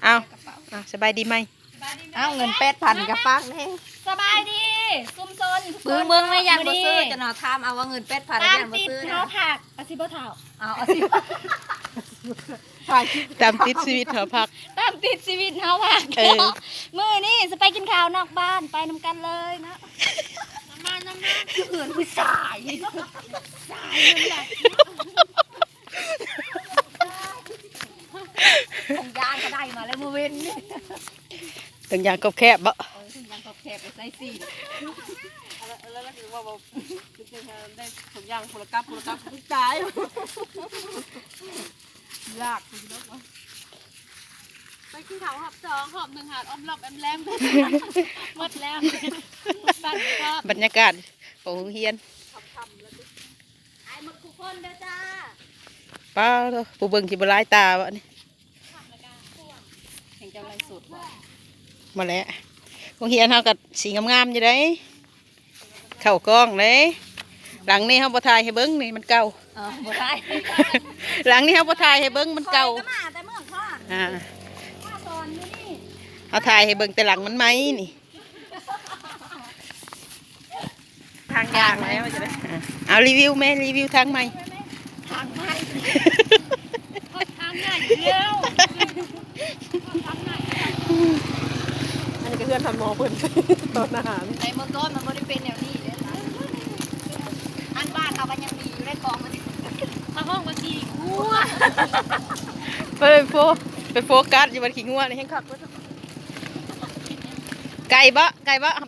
เอาสบายดีไหมเอาเงิน8,000กับปักนี่สบายดีซุ่มซน เบิ่งไม่ยันบ่ซื้อจะนอถามเอาว่าเงิน8,000ยันบ่ซื้อ เท้าผักอาซิบ่เท้า เอาสิ ตามติดชีวิตหอพัก ตามติดชีวิตเท้าผักมื้อนี้จะไปกินข้าวนอกบ้านไปนำกันเลยนะน้ำมันเหือนผู้ชายสายมันแหละของยานก็ได้มาแล้วมื้อเว้นนี่ ตึงยางกบแคบบ่ ถึงยังก็แคบไปใส่ซีน แล้วก็คือว่าบ่ได้ทุกอย่างพลกับทุกจ่ายยากคุณเนาะไปกินข้าวหอบ2หอบ1หาดออมรอบแอมแลมหมดแล้วบ้านก็ บรรยากาศของโรงเรียน ไอ้หมดทุกคนเด้อจ้า ป้าผู้เบิ่งสิบ่หลายตาวะนี่ แห่งเจ้าไรสุดบ่ มาแล้วโรงเรียนเฮาก็สีงามๆอยู่เด้เข้ากล้องเด้หลังนี้เฮาบ่ถ่ายให้เบิ่งนี่มันเก่า บ่ได้ หลังนี้เฮาบ่ถ่ายให้เบิ่งมันเก่า ก็มาแต่เมื่อก่อน อ่า มาตอนนี้ เอาถ่ายให้เบิ่งแต่หลังมันไหมนี่ทางยางแล้วจะได้เอารีวิวแม่รีวิวทางใหม่ ทางใหม่ทางใหญ่เดียว อันนี้ก็เพื่อนทำมอเพิ่นตอนอาหาร ในเมื่อก่อนมันไม่ได้เป็นแนวนี้เลยอันบ้านเราก็ยังมีอยู่ในกองมันมาห้องมาทีกู ไปโฟกัสอยู่บนขี้งัวนี่แห้งคักเบิดไก่บ่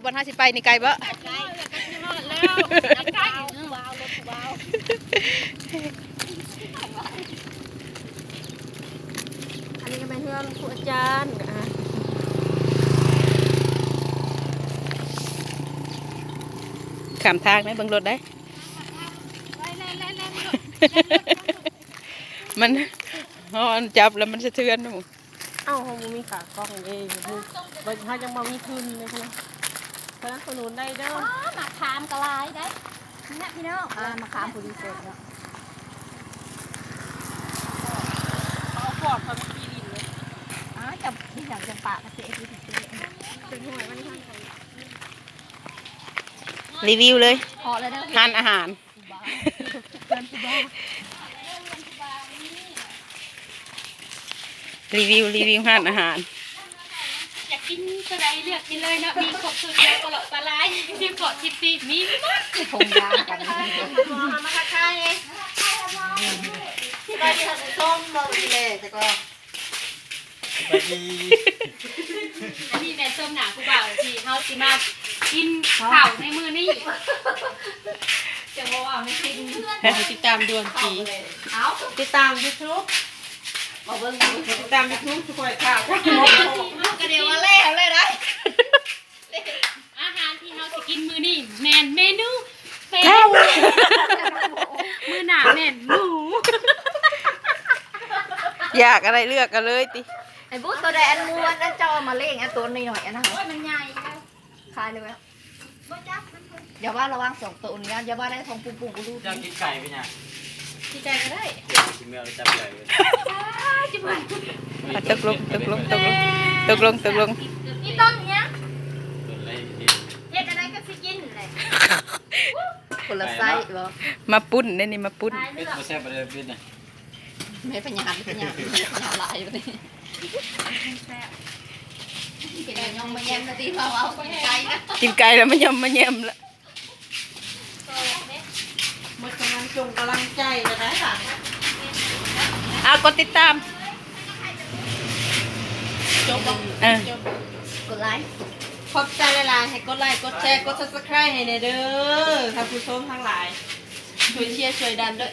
บน50ไปนี่ไก่บ่ ใกล้แล้วใกล้ว้าวรถว้าว อันนี้ก็เป็นเพื่อนครูอาจารย์ ขามทางได้เบิ่งรถได้ มันฮอนจับแล้วมันสะเทือนนะหมู เอ้าเขามีขากล้องเองบ่เขายังบ่มีทุนเลยพี่เพราะนั้นสนุนได้เด้อ มาขามกระไรได้นี่พี่น้องมาขามผู้ดีเสร็จแล้ว เขาปอดเขามีดินเลย จับที่อยากจะปากกระเจี๊ยบ เป็นห่วยมันทางเขา รีวิวเลย พอแล้วเด้อ ทานอาหารรีวิวทานอาหาร อยากกินกระไรเลือกกินเลยเนาะมีครบสุดยอดตลอดปลาไหลที่เกาะชิปปี้มีมากคงยางกันมาทักทายไปที่ทางส้มมองดีเลยแต่ก็อันนี้แม่ส้มหนาผู้บ่าวที่เขาสิมากินข้าวในมือนี่จะบอกว่าไม่กิน ติดตามดวงผี เอา ติดตาม YouTube บอกเบิ้ง ติดตาม YouTube ทุกคนค่ะ กระเดียวมาแล้วเลยนะอาหารที่เขาสิกินมือนี่แมนเมนูเป็นมือหนาแมนหมู อยากอะไรเลือกกันเลยติ ไอ้บุ๊ตัวแดนม้วนนั่นเจ้ามาเล่งไอ้ตัวนี้หน่อยนะมันใหญ่คลายเลยไหมอย่าว่าระวังสองตัวนี้อย่าว่าได้ทองปุ่งปุ่งกูดู เจ้ากินไก่ไปเนี่ย ดีใจก็ได้ กินแมวจับไก่ไป จิ๋ว ตกลง นี่ต้นเนี้ย ต้นอะไรที่ เฮ็ดอะไรก็สิกินเลย คนละไซส์บ่ มาปุ้นนี่มาปุ้น เป็นตัวแซ่บอะไรเป็นน่ะ ไม่ปัญญาหลายอยู่นี่กินยองมาแยมตีมาเอาไก่นะ กินไก่แล้วมันยำมาแยมละ หมดกำลังจงกำลังใจเลยนะค่ะ กดติดตาม จบ กดไลค์ ขอบใจหลายๆให้กดไลค์กดแชร์กด Subscribe ให้เด้อท่านผู้ชมทั้งหลายช่วยเชียร์ช่วยดันด้วย